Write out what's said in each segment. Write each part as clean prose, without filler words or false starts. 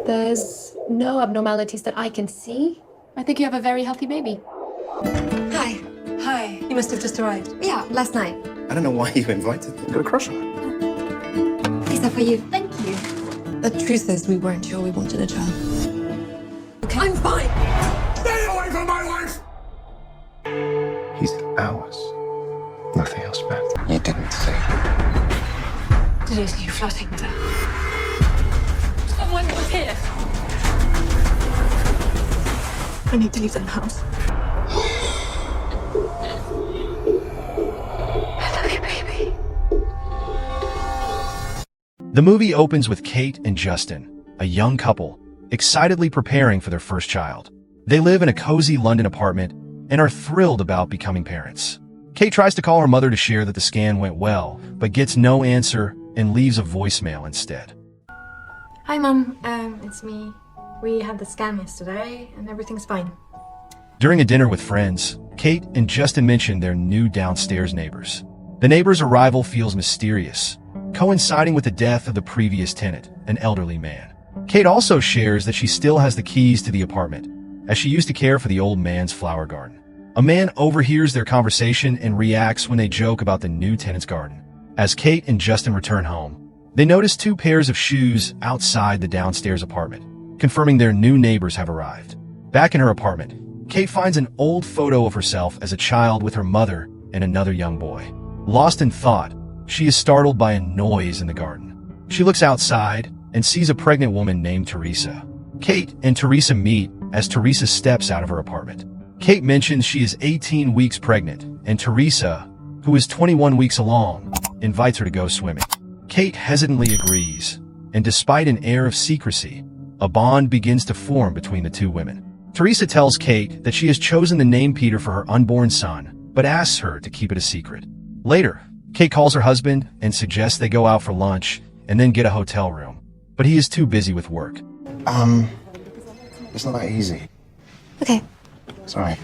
There's no abnormalities that I can see. I think you have a very healthy baby. Hi. Hi, you must have just arrived. Yeah, last night. I don't know why you invited them. Got a crush on her. These are for you. Thank you. The truth is, we weren't sure we wanted a child. Okay. I'm fine. Stay away from my wife! He's ours. Nothing else matters. You didn't say. Did I see you flirting with her? Someone was here. I need to leave the house. I love you, baby. The movie opens with Kate and Justin, a young couple, excitedly preparing for their first child. They live in a cozy London apartment and are thrilled about becoming parents. Kate tries to call her mother to share that the scan went well, but gets no answer and leaves a voicemail instead. Hi, Mum. It's me. We had the scan yesterday, and everything's fine. During a dinner with friends, Kate and Justin mention their new downstairs neighbors. The neighbors' arrival feels mysterious, coinciding with the death of the previous tenant, an elderly man. Kate also shares that she still has the keys to the apartment, as she used to care for the old man's flower garden. A man overhears their conversation and reacts when they joke about the new tenant's garden. As Kate and Justin return home, they notice 2 pairs of shoes outside the downstairs apartment, confirming their new neighbors have arrived. Back in her apartment, Kate finds an old photo of herself as a child with her mother and another young boy. Lost in thought, she is startled by a noise in the garden. She looks outside and sees a pregnant woman named Teresa. Kate and Teresa meet as Teresa steps out of her apartment. Kate mentions she is 18 weeks pregnant, and Teresa, who is 21 weeks along, invites her to go swimming. Kate hesitantly agrees, and despite an air of secrecy, a bond begins to form between the 2 women. Teresa tells Kate that she has chosen the name Peter for her unborn son, but asks her to keep it a secret. Later, Kate calls her husband and suggests they go out for lunch and then get a hotel room, but he is too busy with work. It's not that easy. Okay. Sorry.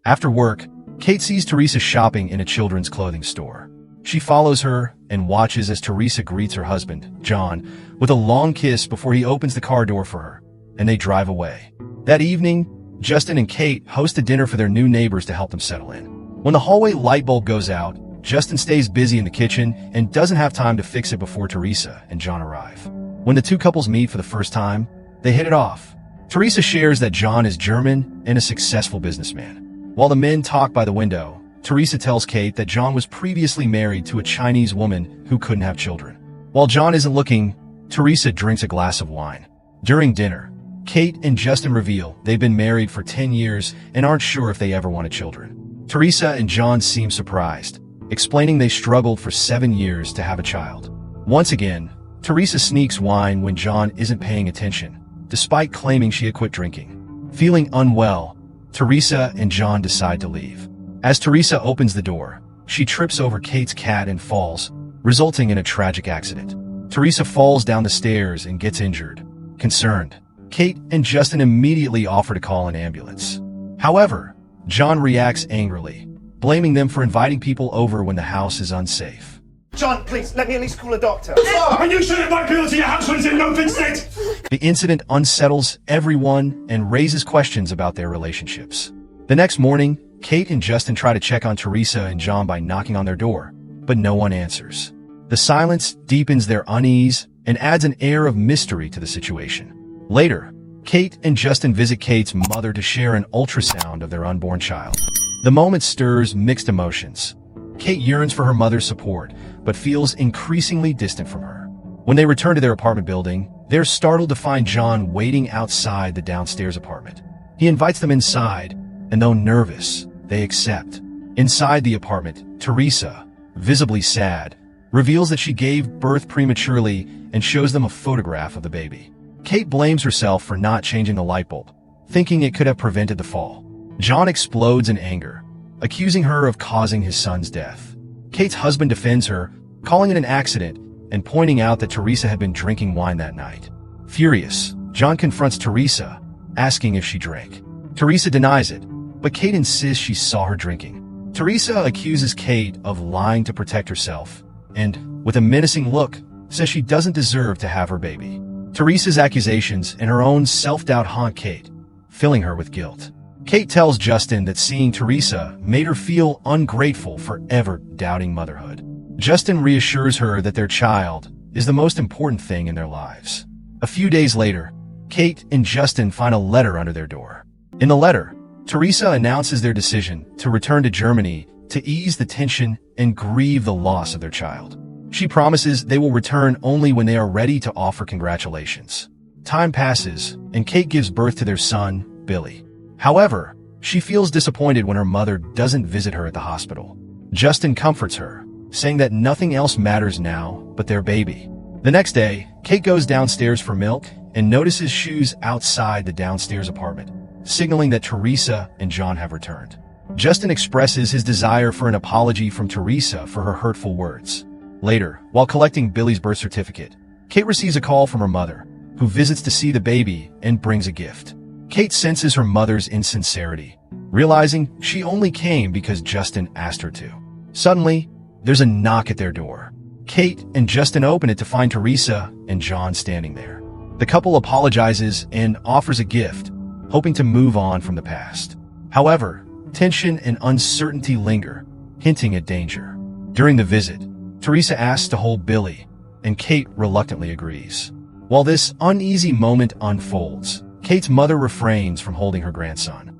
After work, Kate sees Teresa shopping in a children's clothing store. She follows her and watches as Teresa greets her husband, John, with a long kiss before he opens the car door for her, and they drive away. That evening, Justin and Kate host a dinner for their new neighbors to help them settle in. When the hallway light bulb goes out, Justin stays busy in the kitchen and doesn't have time to fix it before Teresa and John arrive. When the 2 couples meet for the first time, they hit it off. Teresa shares that John is German and a successful businessman. While the men talk by the window, Teresa tells Kate that John was previously married to a Chinese woman who couldn't have children. While John isn't looking, Teresa drinks a glass of wine. During dinner, Kate and Justin reveal they've been married for 10 years and aren't sure if they ever wanted children. Teresa and John seem surprised, explaining they struggled for 7 years to have a child. Once again, Teresa sneaks wine when John isn't paying attention, despite claiming she had quit drinking. Feeling unwell, Teresa and John decide to leave. As Teresa opens the door, she trips over Kate's cat and falls, resulting in a tragic accident. Teresa falls down the stairs and gets injured. Concerned, Kate and Justin immediately offer to call an ambulance. However, John reacts angrily, blaming them for inviting people over when the house is unsafe. John, please, let me at least call a doctor. And you should invite people to your house when it's in no good state! The incident unsettles everyone and raises questions about their relationships. The next morning, Kate and Justin try to check on Teresa and John by knocking on their door, but no one answers. The silence deepens their unease and adds an air of mystery to the situation. Later, Kate and Justin visit Kate's mother to share an ultrasound of their unborn child. The moment stirs mixed emotions. Kate yearns for her mother's support, but feels increasingly distant from her. When they return to their apartment building, they're startled to find John waiting outside the downstairs apartment. He invites them inside, and though nervous, they accept. Inside the apartment, Teresa, visibly sad, reveals that she gave birth prematurely and shows them a photograph of the baby. Kate blames herself for not changing the light bulb, thinking it could have prevented the fall. John explodes in anger, accusing her of causing his son's death. Kate's husband defends her, calling it an accident and pointing out that Teresa had been drinking wine that night. Furious, John confronts Teresa, asking if she drank. Teresa denies it, but Kate insists she saw her drinking. Teresa accuses Kate of lying to protect herself and, with a menacing look, says she doesn't deserve to have her baby. Teresa's accusations and her own self-doubt haunt Kate, filling her with guilt. Kate tells Justin that seeing Teresa made her feel ungrateful for ever doubting motherhood. Justin reassures her that their child is the most important thing in their lives. A few days later, Kate and Justin find a letter under their door. In the letter, Teresa announces their decision to return to Germany to ease the tension and grieve the loss of their child. She promises they will return only when they are ready to offer congratulations. Time passes, and Kate gives birth to their son, Billy. However, she feels disappointed when her mother doesn't visit her at the hospital. Justin comforts her, saying that nothing else matters now but their baby. The next day, Kate goes downstairs for milk and notices shoes outside the downstairs apartment, signaling that Teresa and John have returned. Justin expresses his desire for an apology from Teresa for her hurtful words. Later, while collecting Billy's birth certificate, Kate receives a call from her mother, who visits to see the baby and brings a gift. Kate senses her mother's insincerity, realizing she only came because Justin asked her to. Suddenly, there's a knock at their door. Kate and Justin open it to find Teresa and John standing there. The couple apologizes and offers a gift, hoping to move on from the past. However, tension and uncertainty linger, hinting at danger. During the visit, Teresa asks to hold Billy, and Kate reluctantly agrees. While this uneasy moment unfolds, Kate's mother refrains from holding her grandson.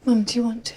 Mom, do you want to?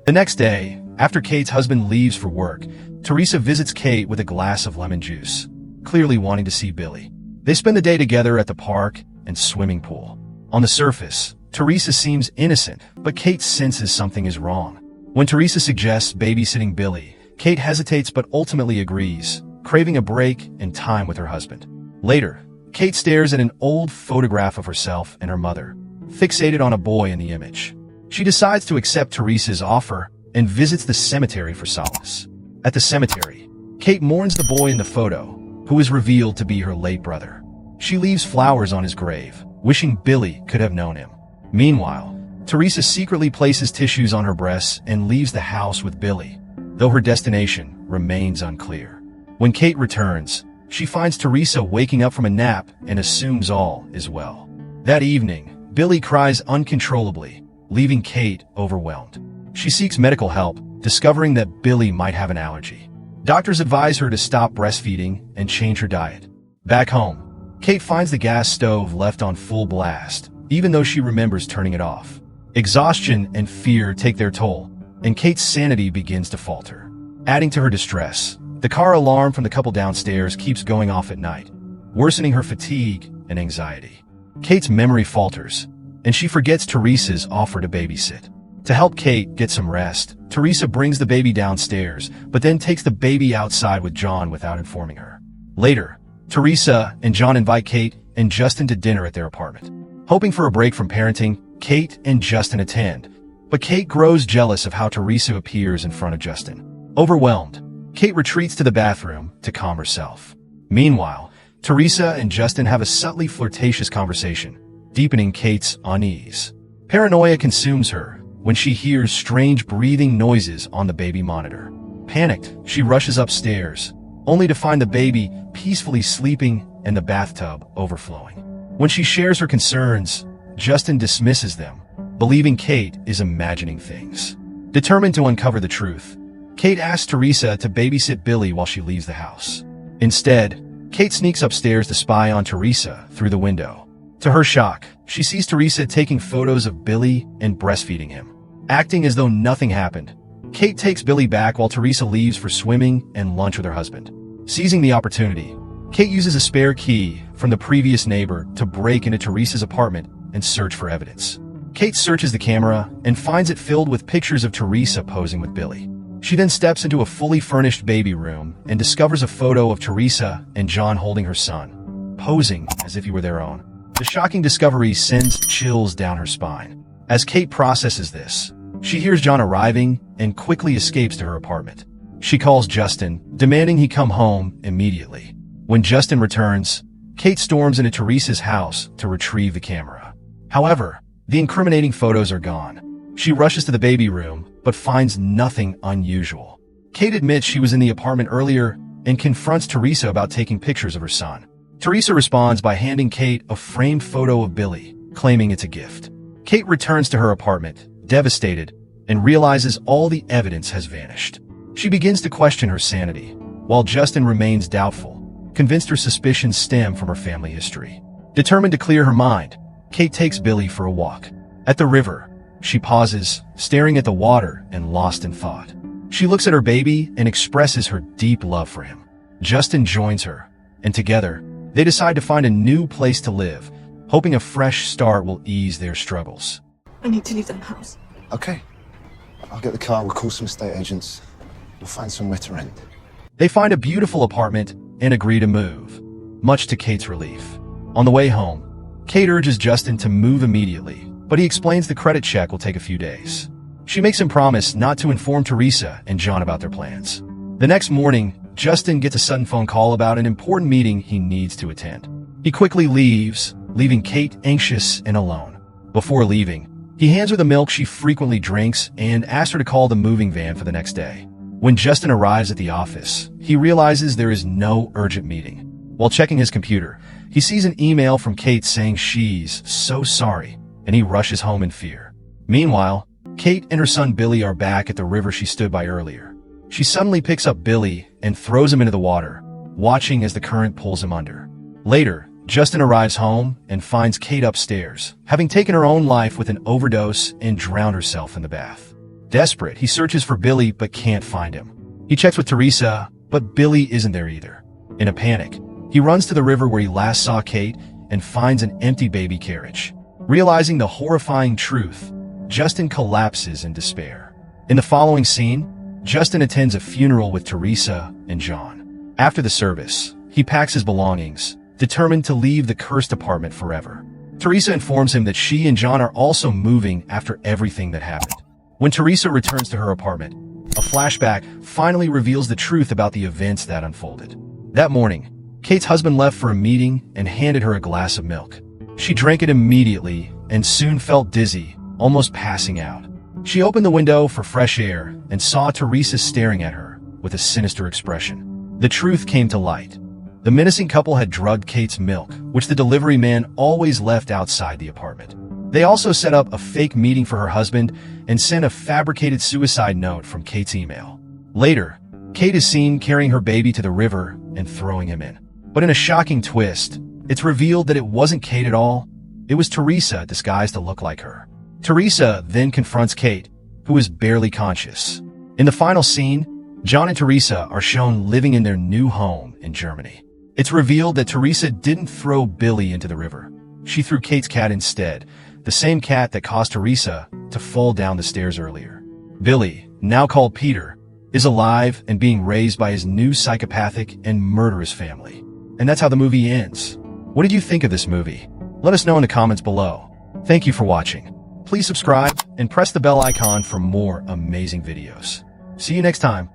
The next day, after Kate's husband leaves for work, Teresa visits Kate with a glass of lemon juice, clearly wanting to see Billy. They spend the day together at the park and swimming pool. On the surface, Teresa seems innocent, but Kate senses something is wrong. When Teresa suggests babysitting Billy, Kate hesitates but ultimately agrees, craving a break and time with her husband. Later, Kate stares at an old photograph of herself and her mother, fixated on a boy in the image. She decides to accept Teresa's offer and visits the cemetery for solace. At the cemetery, Kate mourns the boy in the photo, who is revealed to be her late brother. She leaves flowers on his grave, wishing Billy could have known him. Meanwhile, Teresa secretly places tissues on her breasts and leaves the house with Billy, though her destination remains unclear. When Kate returns, she finds Teresa waking up from a nap and assumes all is well. That evening, Billy cries uncontrollably, leaving Kate overwhelmed. She seeks medical help, discovering that Billy might have an allergy. Doctors advise her to stop breastfeeding and change her diet. Back home, Kate finds the gas stove left on full blast, even though she remembers turning it off. Exhaustion and fear take their toll, and Kate's sanity begins to falter. Adding to her distress, the car alarm from the couple downstairs keeps going off at night, worsening her fatigue and anxiety. Kate's memory falters, and she forgets Teresa's offer to babysit. To help Kate get some rest, Teresa brings the baby downstairs, but then takes the baby outside with John without informing her. Later, Teresa and John invite Kate and Justin to dinner at their apartment. Hoping for a break from parenting, Kate and Justin attend, but Kate grows jealous of how Teresa appears in front of Justin. Overwhelmed, Kate retreats to the bathroom to calm herself. Meanwhile, Teresa and Justin have a subtly flirtatious conversation, deepening Kate's unease. Paranoia consumes her when she hears strange breathing noises on the baby monitor. Panicked, she rushes upstairs, only to find the baby peacefully sleeping and the bathtub overflowing. When she shares her concerns, Justin dismisses them, believing Kate is imagining things. Determined to uncover the truth, Kate asks Teresa to babysit Billy while she leaves the house. Instead, Kate sneaks upstairs to spy on Teresa through the window. To her shock, she sees Teresa taking photos of Billy and breastfeeding him. Acting as though nothing happened, Kate takes Billy back while Teresa leaves for swimming and lunch with her husband. Seizing the opportunity, Kate uses a spare key from the previous neighbor to break into Teresa's apartment and search for evidence. Kate searches the camera and finds it filled with pictures of Teresa posing with Billy. She then steps into a fully furnished baby room and discovers a photo of Teresa and John holding her son, posing as if he were their own. The shocking discovery sends chills down her spine. As Kate processes this, she hears John arriving and quickly escapes to her apartment. She calls Justin, demanding he come home immediately. When Justin returns, Kate storms into Teresa's house to retrieve the camera. However, the incriminating photos are gone. She rushes to the baby room, but finds nothing unusual. Kate admits she was in the apartment earlier and confronts Teresa about taking pictures of her son. Teresa responds by handing Kate a framed photo of Billy, claiming it's a gift. Kate returns to her apartment, devastated, and realizes all the evidence has vanished. She begins to question her sanity, while Justin remains doubtful, convinced her suspicions stem from her family history. Determined to clear her mind, Kate takes Billy for a walk. At the river, she pauses, staring at the water and lost in thought. She looks at her baby and expresses her deep love for him. Justin joins her, and together, they decide to find a new place to live, hoping a fresh start will ease their struggles. I need to leave that house. Okay. I'll get the car, we'll call some estate agents. We'll find somewhere to rent. They find a beautiful apartment and agree to move, much to Kate's relief. On the way home, Kate urges Justin to move immediately, but he explains the credit check will take a few days. She makes him promise not to inform Teresa and John about their plans. The next morning, Justin gets a sudden phone call about an important meeting he needs to attend. He quickly leaves, leaving Kate anxious and alone. Before leaving, he hands her the milk she frequently drinks and asks her to call the moving van for the next day. When Justin arrives at the office, he realizes there is no urgent meeting. While checking his computer, he sees an email from Kate saying she's so sorry, and he rushes home in fear. Meanwhile, Kate and her son Billy are back at the river she stood by earlier. She suddenly picks up Billy and throws him into the water, watching as the current pulls him under. Later, Justin arrives home and finds Kate upstairs, having taken her own life with an overdose and drowned herself in the bath. Desperate, he searches for Billy but can't find him. He checks with Teresa, but Billy isn't there either. In a panic, he runs to the river where he last saw Kate and finds an empty baby carriage. Realizing the horrifying truth, Justin collapses in despair. In the following scene, Justin attends a funeral with Teresa and John. After the service, he packs his belongings, determined to leave the cursed apartment forever. Teresa informs him that she and John are also moving after everything that happened. When Teresa returns to her apartment, a flashback finally reveals the truth about the events that unfolded. That morning, Kate's husband left for a meeting and handed her a glass of milk. She drank it immediately and soon felt dizzy, almost passing out. She opened the window for fresh air and saw Teresa staring at her with a sinister expression. The truth came to light. The menacing couple had drugged Kate's milk, which the delivery man always left outside the apartment. They also set up a fake meeting for her husband and sent a fabricated suicide note from Kate's email. Later, Kate is seen carrying her baby to the river and throwing him in. But in a shocking twist, it's revealed that it wasn't Kate at all. It was Teresa disguised to look like her. Teresa then confronts Kate, who is barely conscious. In the final scene, John and Teresa are shown living in their new home in Germany. It's revealed that Teresa didn't throw Billy into the river. She threw Kate's cat instead, the same cat that caused Teresa to fall down the stairs earlier. Billy, now called Peter, is alive and being raised by his new psychopathic and murderous family. And that's how the movie ends. What did you think of this movie? Let us know in the comments below. Thank you for watching. Please subscribe and press the bell icon for more amazing videos. See you next time.